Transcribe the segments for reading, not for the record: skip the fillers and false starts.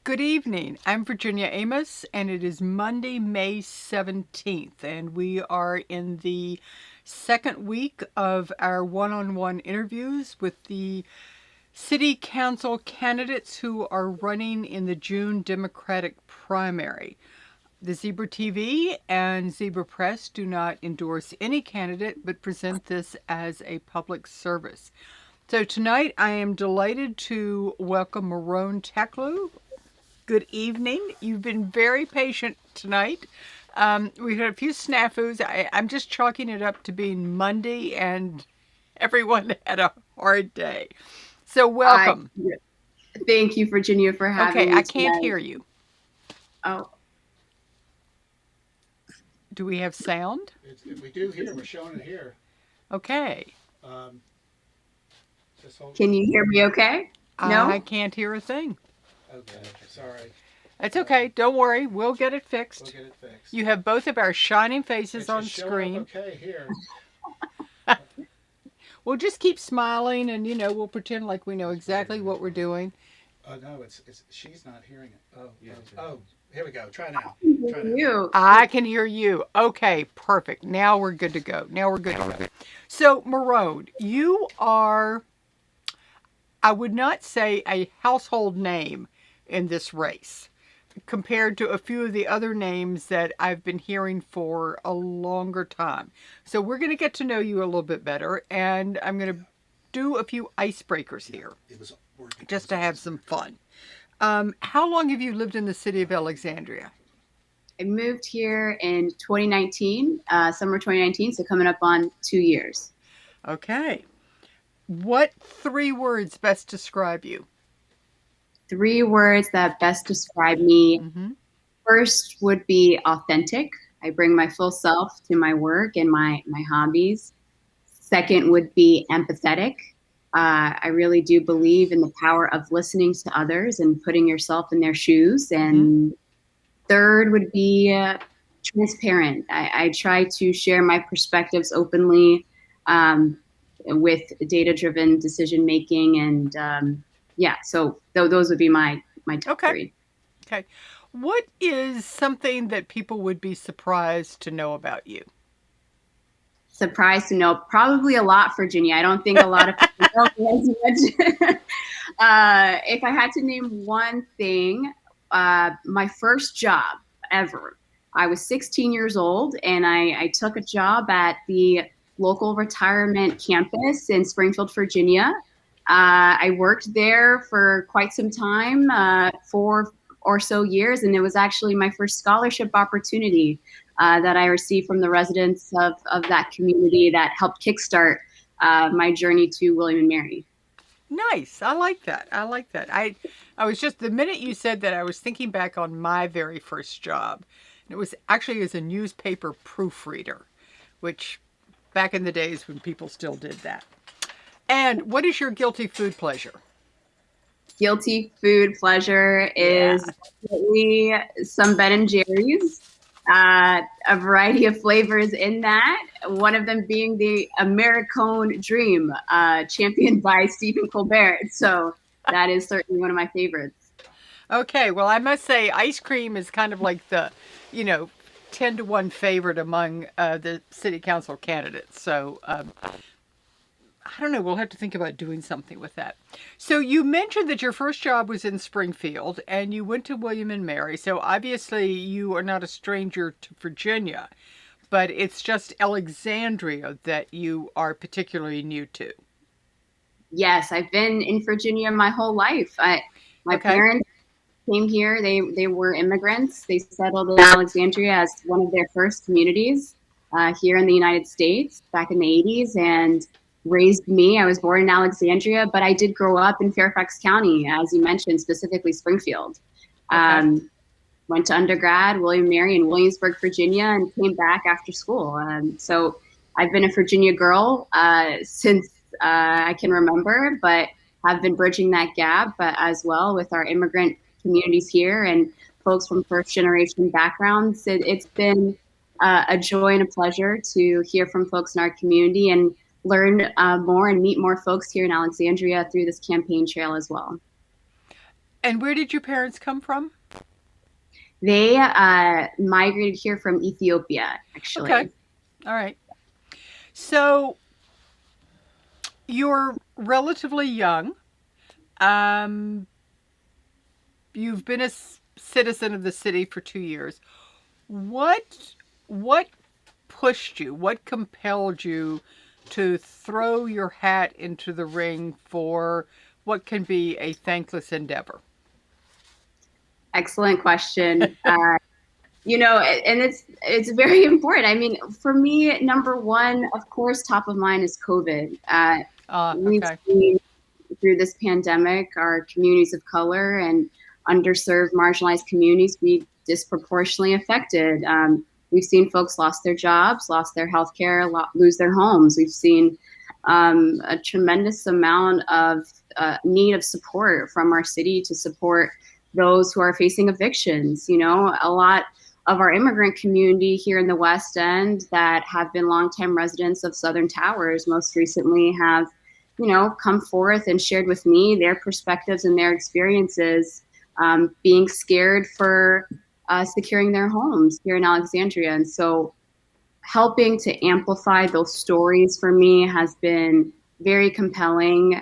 Good evening. I'm Virginia Amos, and it is Monday, May 17th, and we are in the second week of our one-on-one interviews with the city council candidates who are running in the June Democratic primary. The Zebra TV and Zebra Press do not endorse any candidate but present this as a public service. So tonight I am delighted to welcome Meronne Teklu. Good evening. You've been very patient tonight. We had a few snafus. I'm just chalking it up to being Monday, and everyone had a hard day. So welcome. Thank you, Virginia, for having Okay, me I can't tonight. hear you. Oh, Do we have sound? We do here. We're showing it here. Okay. can you hear me okay? No? I can't hear a thing. Okay, sorry. That's okay. Don't worry. We'll get it We'll fixed. get it fixed. You have both of our shining faces It's on just showing screen. up okay here. We'll just keep smiling and, we'll pretend like we know exactly what we're doing. Oh no, it's she's not hearing it. Oh, yeah. Oh, here we go. Try now. Try now. You. I can hear you. Okay, perfect. Now we're good to go. So, Meronne, you are, I would not say a household name in this race compared to a few of the other names that I've been hearing for a longer time. So we're going to get to know you a little bit better, and I'm going to do a few icebreakers here It was working. just to have some fun. How long have you lived in the city of Alexandria? I moved here in 2019, summer 2019, so coming up on 2 years. Okay. What three words best describe you? 3 words that best describe me. Mm-hmm. First would be authentic. I bring my full self to my work and my hobbies. Second would be empathetic. I really do believe in the power of listening to others and putting yourself in their shoes. And third would be transparent. I try to share my perspectives openly with data-driven decision making, and so those would be my top 3. Okay. What is something that people would be surprised to know about you? Surprised to know probably a lot, Virginia. I don't think a lot of people know as much. If I had to name one thing, my first job ever, I was 16 years old, and I took a job at the local retirement campus in Springfield, Virginia. I worked there for quite some time, 4 or so years, and it was actually my first scholarship opportunity that I received from the residents of that community that helped kickstart my journey to William and Mary. Nice. I like that. I was just, the minute you said that, I was thinking back on my very first job. And it was actually as a newspaper proofreader, which back in the days when people still did that. And what is your guilty food pleasure? Guilty food pleasure is definitely some Ben and Jerry's. A variety of flavors in that. One of them being the Americone Dream, championed by Stephen Colbert. So that is certainly one of my favorites. Okay, well, I must say ice cream is kind of like the, 10 to 1 favorite among the city council candidates. So I don't know. We'll have to think about doing something with that. So you mentioned that your first job was in Springfield and you went to William and Mary. So obviously you are not a stranger to Virginia, but it's just Alexandria that you are particularly new to. Yes, I've been in Virginia my whole life. My parents came here. They were immigrants. They settled in Alexandria as one of their first communities here in the United States back in the 80s, and raised me. I was born in Alexandria, but I did grow up in Fairfax County, as you mentioned, specifically Springfield. Went to undergrad, William Mary in Williamsburg, Virginia, and came back after school. So I've been a Virginia girl since I can remember, but have been bridging that gap as well with our immigrant communities here and folks from first generation backgrounds. It's been a joy and a pleasure to hear from folks in our community and learn more and meet more folks here in Alexandria through this campaign trail as well. And where did your parents come from? They migrated here from Ethiopia, Okay. actually. All right. So you're relatively young. Um, you've been a citizen of the city for 2 years. What pushed you? What compelled you to throw your hat into the ring for what can be a thankless endeavor? Excellent question. And it's very important. I mean, for me, number one, of course, top of mind is COVID. We've Okay. seen through this pandemic, our communities of color and underserved, marginalized communities be disproportionately affected. We've seen folks lost their jobs, lost their health care, lose their homes. We've seen a tremendous amount of need of support from our city to support those who are facing evictions. A lot of our immigrant community here in the West End that have been longtime residents of Southern Towers most recently have come forth and shared with me their perspectives and their experiences being scared for securing their homes here in Alexandria. And so helping to amplify those stories for me has been very compelling.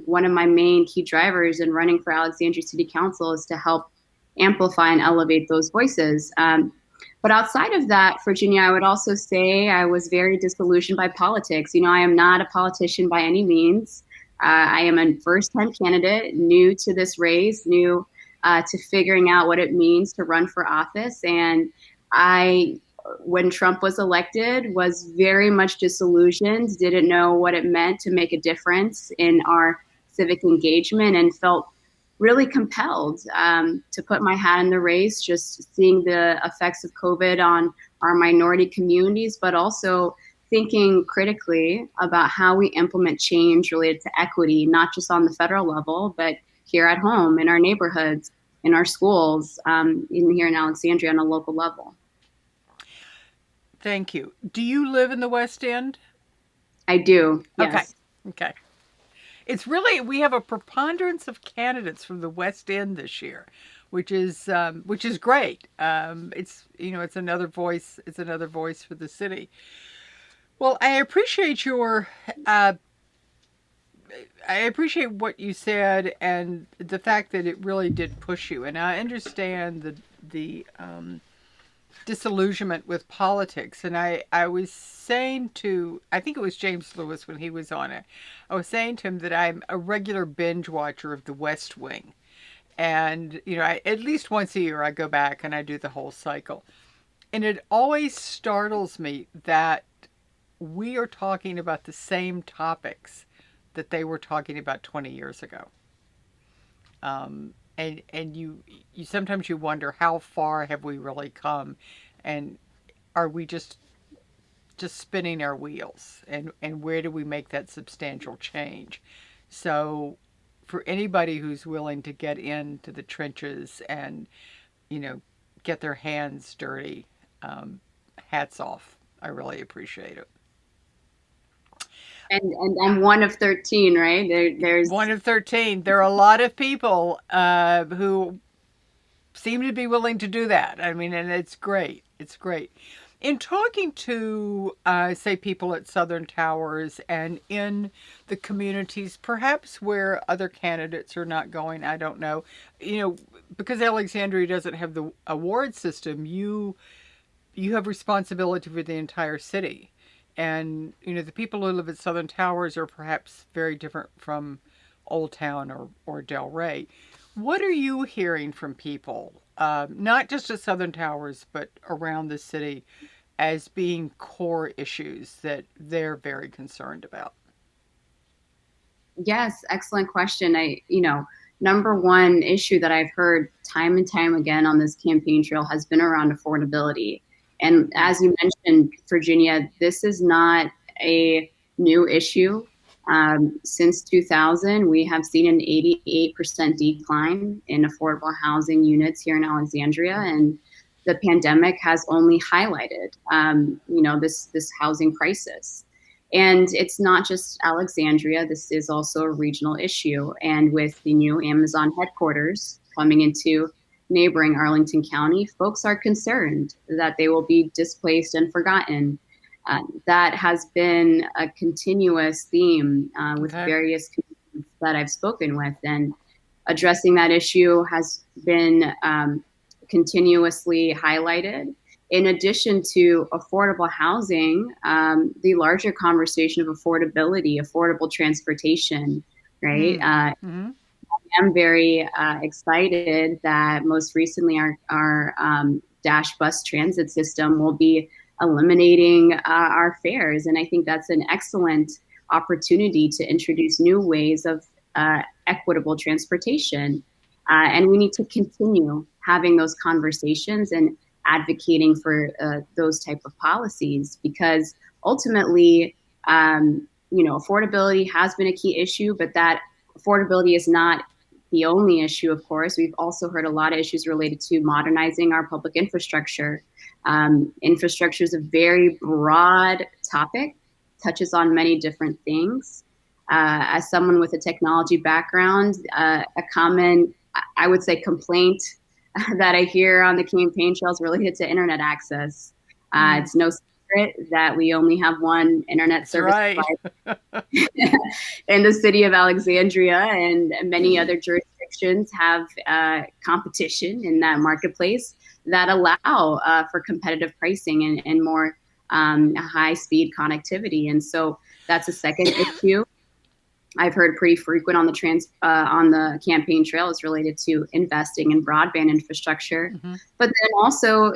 One of my main key drivers in running for Alexandria City Council is to help amplify and elevate those voices. But outside of that, Virginia, I would also say I was very disillusioned by politics. I am not a politician by any means. I am a first-time candidate, new to this race, new to figuring out what it means to run for office. And when Trump was elected, was very much disillusioned, didn't know what it meant to make a difference in our civic engagement, and felt really compelled to put my hat in the race, just seeing the effects of COVID on our minority communities, but also thinking critically about how we implement change related to equity, not just on the federal level, but here at home, in our neighborhoods, in our schools, here in Alexandria on a local level. Thank you. Do you live in the West End? I do, yes. Okay. It's really, we have a preponderance of candidates from the West End this year, which is great. It's another voice. It's another voice for the city. Well, I appreciate what you said and the fact that it really did push you. And I understand the disillusionment with politics. And I was saying I think it was James Lewis when he was on it, I was saying to him that I'm a regular binge watcher of The West Wing. And, at least once a year I go back and I do the whole cycle. And it always startles me that we are talking about the same topics that they were talking about 20 years ago. And you sometimes you wonder, how far have we really come, and are we just spinning our wheels, and where do we make that substantial change? So for anybody who's willing to get into the trenches and get their hands dirty, hats off. I really appreciate it. And I'm one of 13, right? There's one of 13. There are a lot of people who seem to be willing to do that. I mean, and it's great. It's great. In talking to, say, people at Southern Towers and in the communities, perhaps where other candidates are not going, I don't know. Because Alexandria doesn't have the award system, you have responsibility for the entire city. And, the people who live at Southern Towers are perhaps very different from Old Town or Del Rey. What are you hearing from people, not just at Southern Towers, but around the city, as being core issues that they're very concerned about? Yes, excellent question. Number one issue that I've heard time and time again on this campaign trail has been around affordability. And as you mentioned, Virginia, this is not a new issue. Since 2000, we have seen an 88% decline in affordable housing units here in Alexandria, and the pandemic has only highlighted, this housing crisis. And it's not just Alexandria. This is also a regional issue. And with the new Amazon headquarters coming into neighboring Arlington County, folks are concerned that they will be displaced and forgotten. That has been a continuous theme with various communities that I've spoken with, and addressing that issue has been continuously highlighted. In addition to affordable housing, the larger conversation of affordability, affordable transportation, right? I'm very excited that most recently our Dash bus transit system will be eliminating our fares. And I think that's an excellent opportunity to introduce new ways of equitable transportation. And we need to continue having those conversations and advocating for those type of policies, because ultimately, affordability has been a key issue, but that affordability is not the only issue, of course. We've also heard a lot of issues related to modernizing our public infrastructure. Infrastructure is a very broad topic, touches on many different things. As someone with a technology background, a common, I would say, complaint that I hear on the campaign trails related to internet access. It's no secret that we only have one internet service provider in the city of Alexandria, and many other jurisdictions have competition in that marketplace that allow for competitive pricing and more high-speed connectivity. And so that's a second issue I've heard pretty frequent on the campaign trail is related to investing in broadband infrastructure, but then also,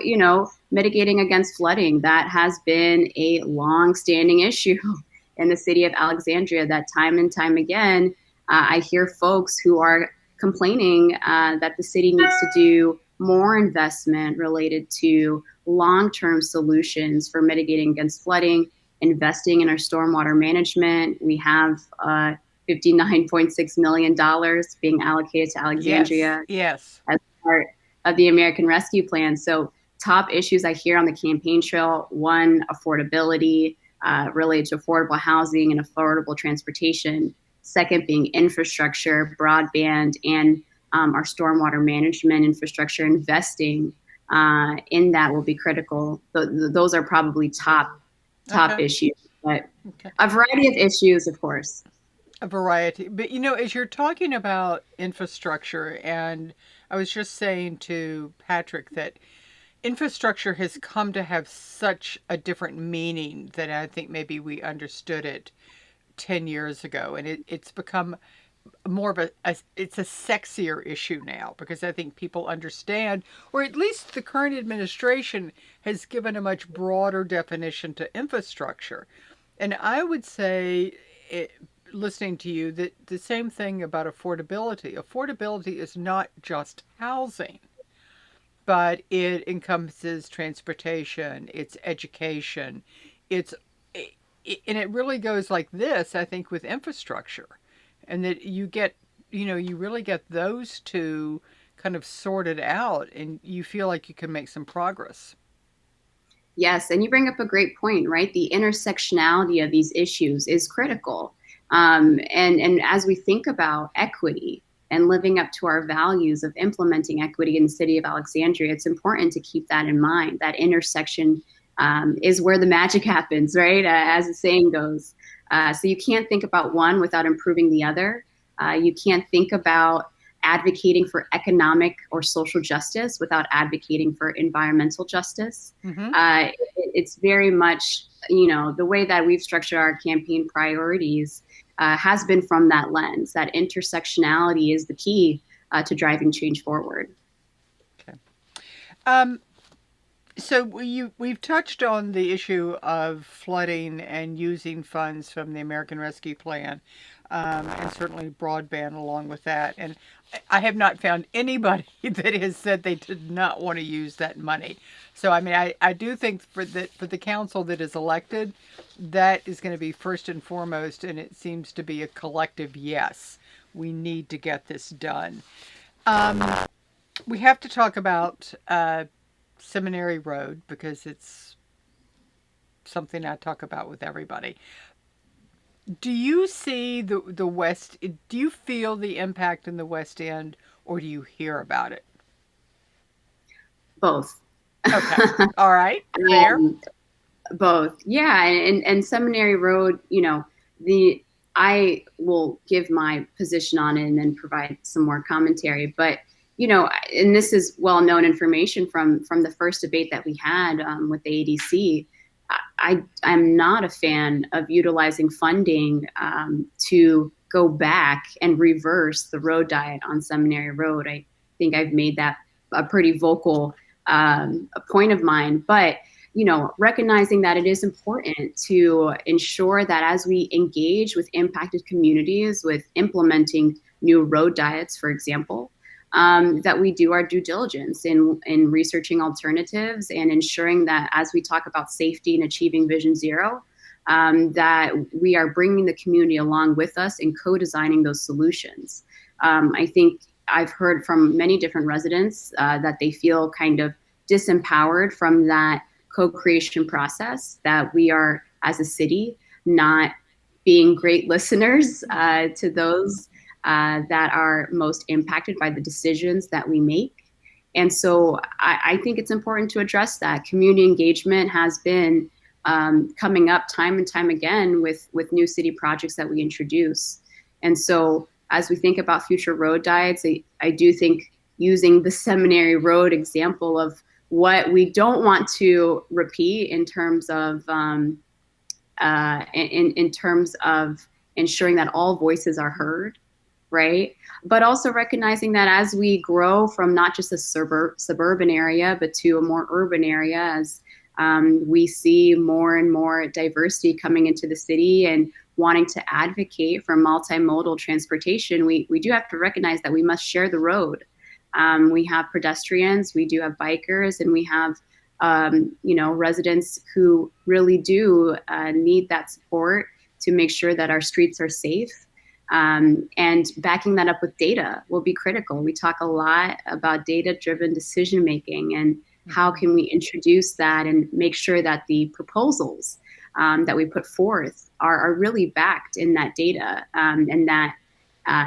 mitigating against flooding. That has been a long-standing issue in the city of Alexandria. That time and time again, I hear folks who are complaining that the city needs to do more investment related to long-term solutions for mitigating against flooding, investing in our stormwater management. We have $59.6 million being allocated to Alexandria yes. as part of the American Rescue Plan. So top issues I hear on the campaign trail: one, affordability related to affordable housing and affordable transportation. Second being infrastructure, broadband, and our stormwater management infrastructure. Investing in that will be critical. Those are probably top issues, but a variety of issues, of course. A variety. But, as you're talking about infrastructure, and I was just saying to Patrick that infrastructure has come to have such a different meaning than I think maybe we understood it 10 years ago. And it's become more of it's a sexier issue now, because I think people understand, or at least the current administration has given a much broader definition to infrastructure. And I would say, listening to you, that the same thing about affordability. Affordability is not just housing, but it encompasses transportation, it's education, and it really goes like this, I think, with infrastructure. And that you really get those two kind of sorted out, and you feel like you can make some progress. Yes, and you bring up a great point, right? The intersectionality of these issues is critical. And as we think about equity and living up to our values of implementing equity in the city of Alexandria, it's important to keep that in mind. That intersection is where the magic happens, right? As the saying goes. So you can't think about one without improving the other. You can't think about advocating for economic or social justice without advocating for environmental justice. It's very much, the way that we've structured our campaign priorities has been from that lens. That intersectionality is the key to driving change forward. Okay. So we've touched on the issue of flooding and using funds from the American Rescue Plan, and certainly broadband along with that. And I have not found anybody that has said they did not want to use that money. So I do think for the council that is elected, that is going to be first and foremost, and it seems to be a collective yes. We need to get this done. We have to talk about Seminary Road, because it's something I talk about with everybody. Do you see the West? Do you feel the impact in the West End or do you hear about it? Both. Okay. All right. Fair. Both. Yeah. And Seminary Road, I will give my position on it and then provide some more commentary. But, and this is well-known information from the first debate that we had with the ADC. I'm not a fan of utilizing funding to go back and reverse the road diet on Seminary Road. I think I've made that a pretty vocal a point of mine. But recognizing that it is important to ensure that as we engage with impacted communities with implementing new road diets, for example, that we do our due diligence in researching alternatives and ensuring that as we talk about safety and achieving Vision Zero, that we are bringing the community along with us and co-designing those solutions. I think I've heard from many different residents that they feel kind of disempowered from that co-creation process, that we are, as a city, not being great listeners to those that are most impacted by the decisions that we make. And so I think it's important to address that. Community engagement has been coming up time and time again with new city projects that we introduce. And so as we think about future road diets, I do think using the Seminary Road example of what we don't want to repeat in terms of in terms of ensuring that all voices are heard, right? But also recognizing that as we grow from not just a suburban area, but to a more urban area, as we see more and more diversity coming into the city and wanting to advocate for multimodal transportation, we do have to recognize that we must share the road. We have pedestrians, we do have bikers, and we have residents who really do need that support to make sure that our streets are safe. And backing that up with data will be critical. We talk a lot about data-driven decision-making and how can we introduce that and make sure that the proposals that we put forth are really backed in that data, and that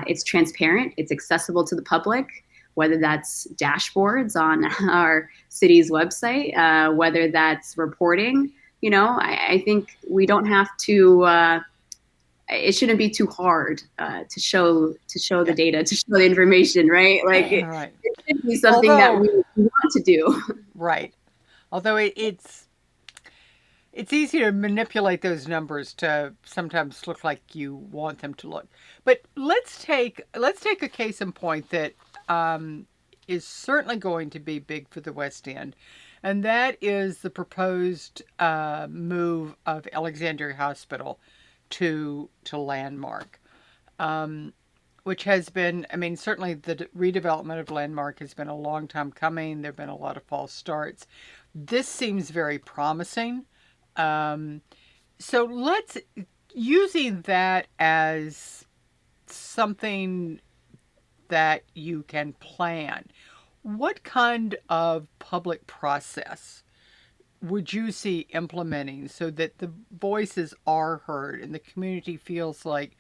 it's transparent, it's accessible to the public, whether that's dashboards on our city's website, whether that's reporting. I think we don't have to, it shouldn't be too hard to show the data, to show the information, right? Like right. It should be something that we want to do. Right. Although it's easy to manipulate those numbers to sometimes look like you want them to look. But let's take a case in point that is certainly going to be big for the West End, and that is the proposed move of Alexandria Hospital to Landmark, which has been, certainly the redevelopment of Landmark has been a long time coming. There have been a lot of false starts. This seems very promising. So let's, using that as something that you can plan, what kind of public process would you see implementing so that the voices are heard and the community feels like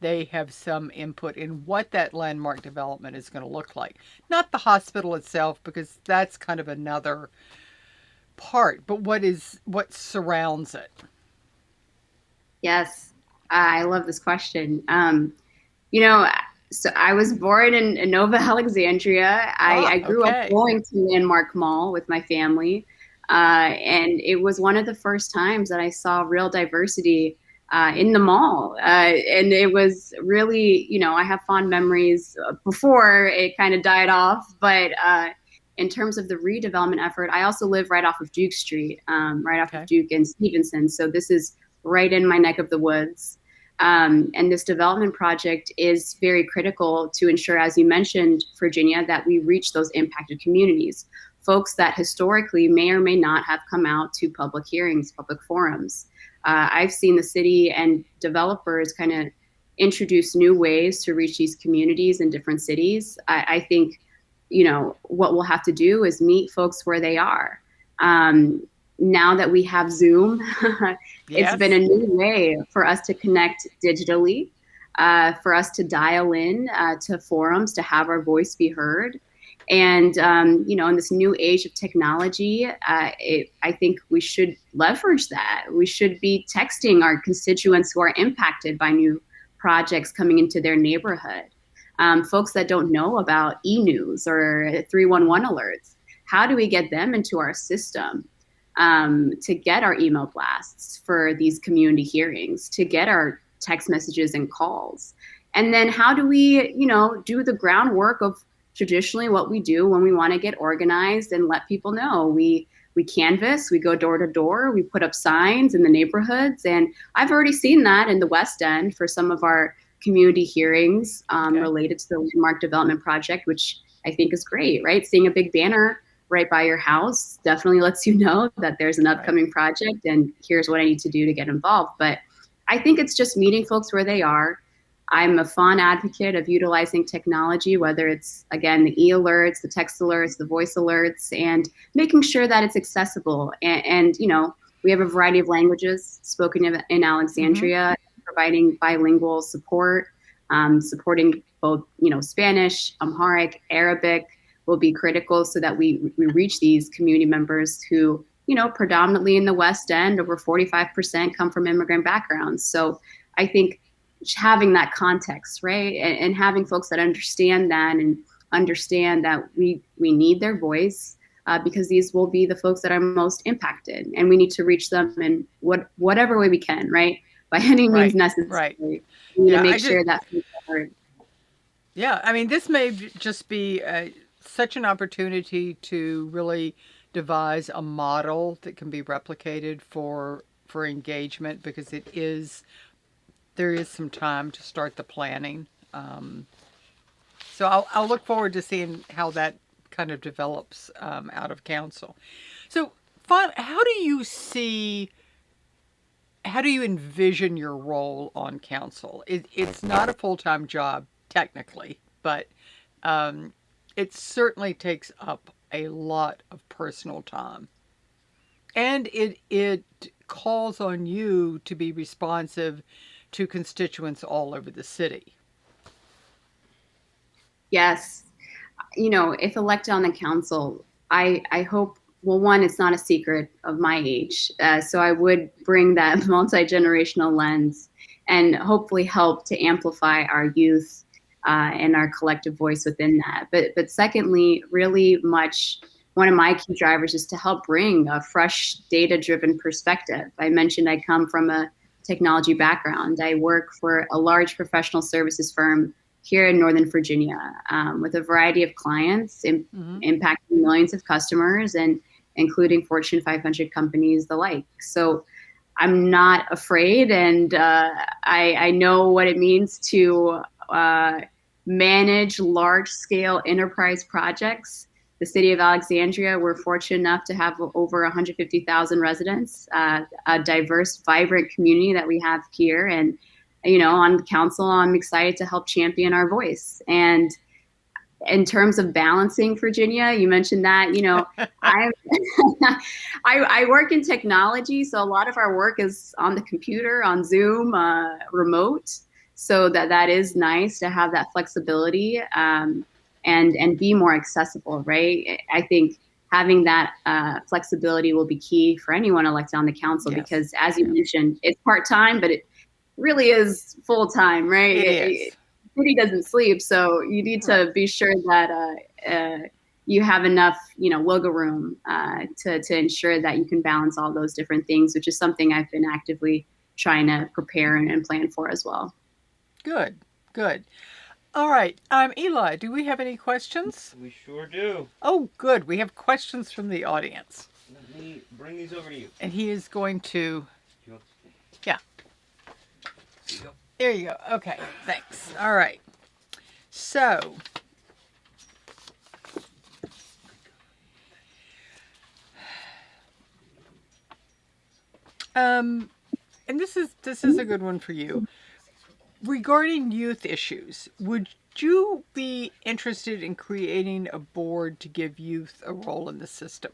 they have some input in what that landmark development is going to look like? Not the hospital itself, because that's kind of another part, but what surrounds it? Yes, I love this question. So I was born in Nova Alexandria. I grew up going to Landmark Mall with my family. And it was one of the first times that I saw real diversity in the mall. And it was really, I have fond memories before it kind of died off. But in terms of the redevelopment effort, I also live right off of Duke Street, right off of Duke and Stevenson. So this is right in my neck of the woods. And this development project is very critical to ensure, as you mentioned, Virginia, that we reach those impacted communities, folks that historically may or may not have come out to public hearings, public forums. I've seen the city and developers kind of introduce new ways to reach these communities in different cities. I think, what we'll have to do is meet folks where they are. Now that we have Zoom, it's been a new way for us to connect digitally. for us to dial in to forums, to have our voice be heard. And, in this new age of technology, I think we should leverage that. We should be texting our constituents who are impacted by new projects coming into their neighborhood. Folks that don't know about e-news or 311 alerts. How do we get them into our system to get our email blasts for these community hearings, to get our text messages and calls? And then how do we, do the groundwork of traditionally what we do when we want to get organized and let people know? We canvass, we go door to door, we put up signs in the neighborhoods. And I've already seen that in the West End for some of our community hearings related to the Landmark Development Project, which I think is great, right? Seeing a big banner right by your house definitely lets you know that there's an upcoming project and here's what I need to do to get involved. But I think it's just meeting folks where they are. I'm a fond advocate of utilizing technology, whether it's, again, the e-alerts, the text alerts, the voice alerts, and making sure that it's accessible. And we have a variety of languages spoken in Alexandria, providing bilingual support, supporting both, Spanish, Amharic, Arabic will be critical so that we reach these community members who, predominantly in the West End, over 45% come from immigrant backgrounds. So I think having that context, right, and having folks that understand that and understand that we need their voice because these will be the folks that are most impacted, and we need to reach them in whatever way we can, right, by any means necessary. Right. We need to make sure that people are heard. Yeah, I mean, this may just be such an opportunity to really devise a model that can be replicated for engagement, because there is some time to start the planning. So I'll look forward to seeing how that kind of develops out of council. So how do you envision your role on council? It's not a full-time job technically, but it certainly takes up a lot of personal time. And it calls on you to be responsive to constituents all over the city. Yes. If elected on the council, I hope, well, one, it's not a secret of my age. So I would bring that multi-generational lens and hopefully help to amplify our youth and our collective voice within that. But secondly, really much, one of my key drivers is to help bring a fresh data-driven perspective. I mentioned I come from a technology background. I work for a large professional services firm here in Northern Virginia with a variety of clients impacting millions of customers and including Fortune 500 companies, the like. So I'm not afraid, and I know what it means to manage large-scale enterprise projects. The city of Alexandria, we're fortunate enough to have over 150,000 residents, a diverse, vibrant community that we have here. And, on council, I'm excited to help champion our voice. And in terms of balancing Virginia, you mentioned that, I work in technology. So a lot of our work is on the computer, on Zoom, remote. So that is nice to have that flexibility. And be more accessible, right? I think having that flexibility will be key for anyone elected on the council, because as you mentioned, it's part-time, but it really is full-time, right? It is. City doesn't sleep, so you need to be sure that you have enough, wiggle room to ensure that you can balance all those different things, which is something I've been actively trying to prepare and plan for as well. Good. All right. Eli, do we have any questions? We sure do. Oh, good. We have questions from the audience. Let me bring these over to you. And he is going to... Yeah. There you go. There you go. Okay. Thanks. All right. So... and this is a good one for you. Regarding youth issues, would you be interested in creating a board to give youth a role in the system?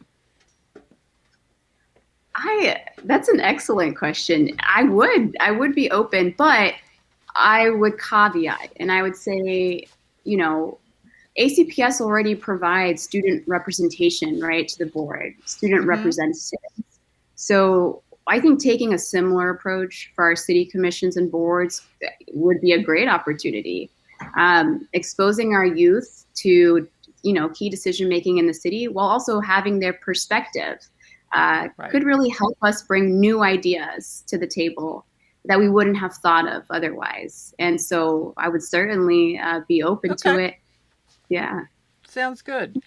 That's an excellent question. I would be open, but I would caveat, and I would say, you know, ACPS already provides student representation, right, to the board, student representatives. So I think taking a similar approach for our city commissions and boards would be a great opportunity. Exposing our youth to, key decision making in the city while also having their perspective could really help us bring new ideas to the table that we wouldn't have thought of otherwise. And so I would certainly be open to it. Yeah. Sounds good.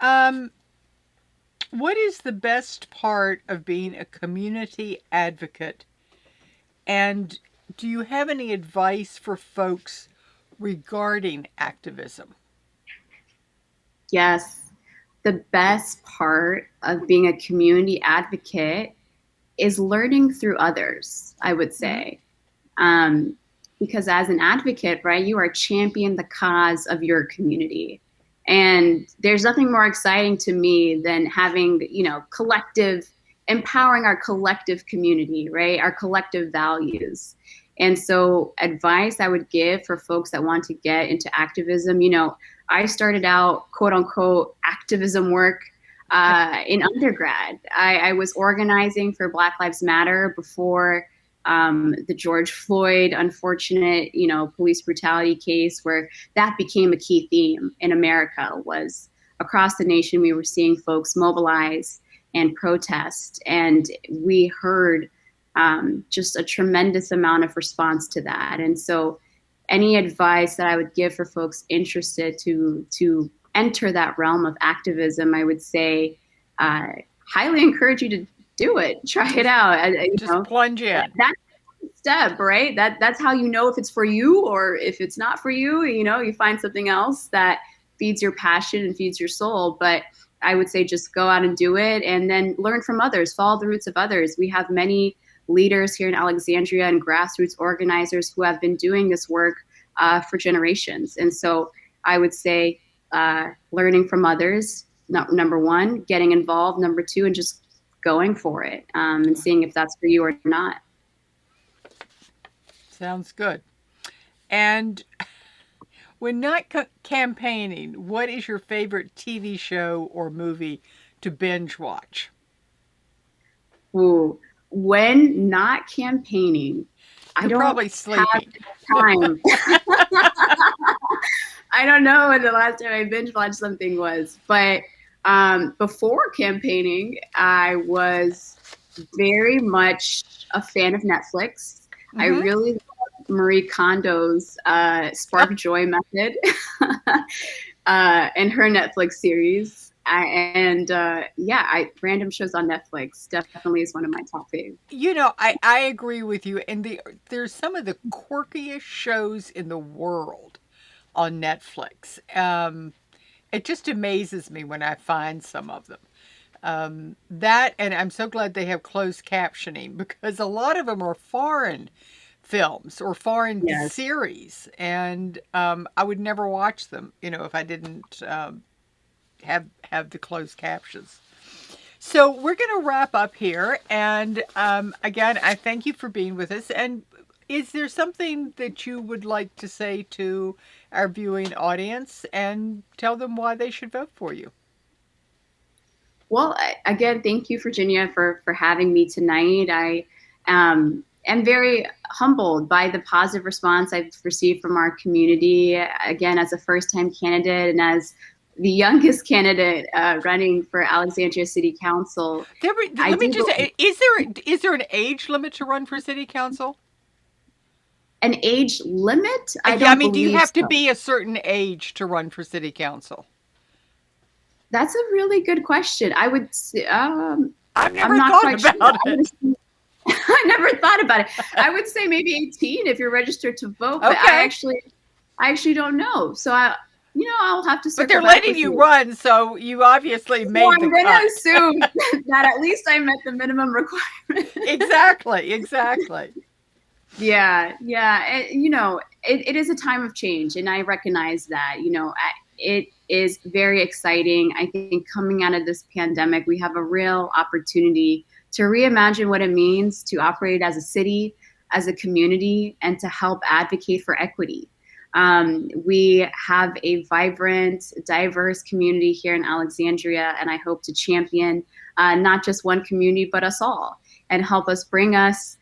What is the best part of being a community advocate? And do you have any advice for folks regarding activism? Yes. The best part of being a community advocate is learning through others, I would say. Because as an advocate, right, you are championing the cause of your community. And there's nothing more exciting to me than having, empowering our collective community, right, our collective values. And so advice I would give for folks that want to get into activism, I started out, quote unquote, activism work in undergrad. I was organizing for Black Lives Matter before the George Floyd unfortunate, police brutality case, where that became a key theme in America. Was across the nation, we were seeing folks mobilize and protest, and we heard just a tremendous amount of response to that. And so any advice that I would give for folks interested to enter that realm of activism, I would say highly encourage you to do it. Try it out. Just plunge in. That's the step, right? That's how you know if it's for you or if it's not for you. You find something else that feeds your passion and feeds your soul. But I would say just go out and do it, and then learn from others. Follow the roots of others. We have many leaders here in Alexandria and grassroots organizers who have been doing this work for generations. And so I would say learning from others, number one, getting involved, number two, and just going for it and seeing if that's for you or not. Sounds good. And when not campaigning, what is your favorite TV show or movie to binge watch? Ooh. When not campaigning, I don't probably sleeping. Have time. I don't know when the last time I binge watched something was, but before campaigning, I was very much a fan of Netflix. I really love Marie Kondo's Spark Joy method and her Netflix series. Random shows on Netflix definitely is one of my top faves. I agree with you. And there's some of the quirkiest shows in the world on Netflix. It just amazes me when I find some of them. That, and I'm so glad they have closed captioning, because a lot of them are foreign films or foreign series. And I would never watch them, if I didn't have the closed captions. So we're going to wrap up here. And again, I thank you for being with us. And is there something that you would like to say to our viewing audience and tell them why they should vote for you? Well, again, thank you, Virginia, for having me tonight. I am very humbled by the positive response I've received from our community. Again, as a first-time candidate and as the youngest candidate running for Alexandria City Council. Let me just say, is there an age limit to run for City Council? An age limit? Do you have to be a certain age to run for City Council? That's a really good question. I would say, I've never thought about it. I never thought about it. I would say maybe 18 if you're registered to vote, but I actually don't know. So I'll have to. But they're letting you run, so you obviously made the cut. I'm going to assume that at least I met the minimum requirement. Exactly. Yeah. And, it is a time of change, and I recognize that. It is very exciting. I think coming out of this pandemic, we have a real opportunity to reimagine what it means to operate as a city, as a community and to help advocate for equity. We have a vibrant, diverse community here in Alexandria, and I hope to champion not just one community, but us all, and help us bring us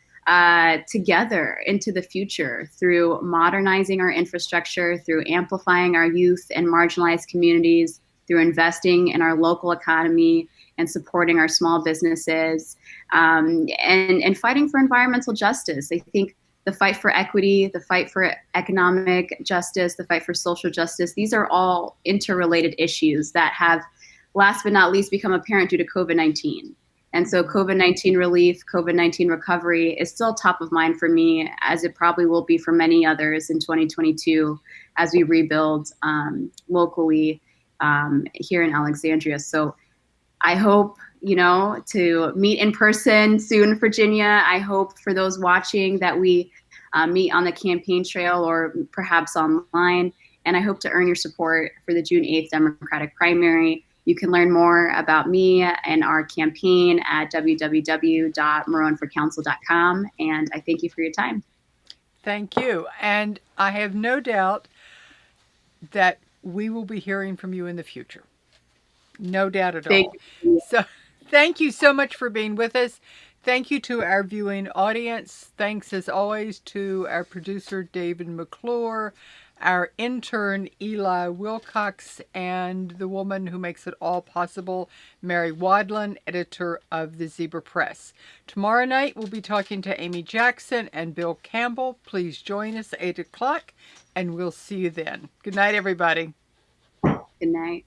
together into the future through modernizing our infrastructure, through amplifying our youth and marginalized communities, through investing in our local economy and supporting our small businesses, and fighting for environmental justice. I think the fight for equity, the fight for economic justice, the fight for social justice, these are all interrelated issues that have, last but not least, become apparent due to COVID-19. And so COVID-19 relief, COVID-19 recovery is still top of mind for me, as it probably will be for many others in 2022 as we rebuild locally here in Alexandria. So I hope, to meet in person soon, Virginia. I hope for those watching that we meet on the campaign trail or perhaps online. And I hope to earn your support for the June 8th Democratic primary. You can learn more about me and our campaign at www.meronneforcouncil.com. And I thank you for your time. Thank you. And I have no doubt that we will be hearing from you in the future. No doubt at all. So thank you so much for being with us. Thank you to our viewing audience. Thanks as always to our producer, David McClure, our intern, Eli Wilcox, and the woman who makes it all possible, Mary Wadlin, editor of the Zebra Press. Tomorrow night, we'll be talking to Amy Jackson and Bill Campbell. Please join us at 8 o'clock, and we'll see you then. Good night, everybody. Good night.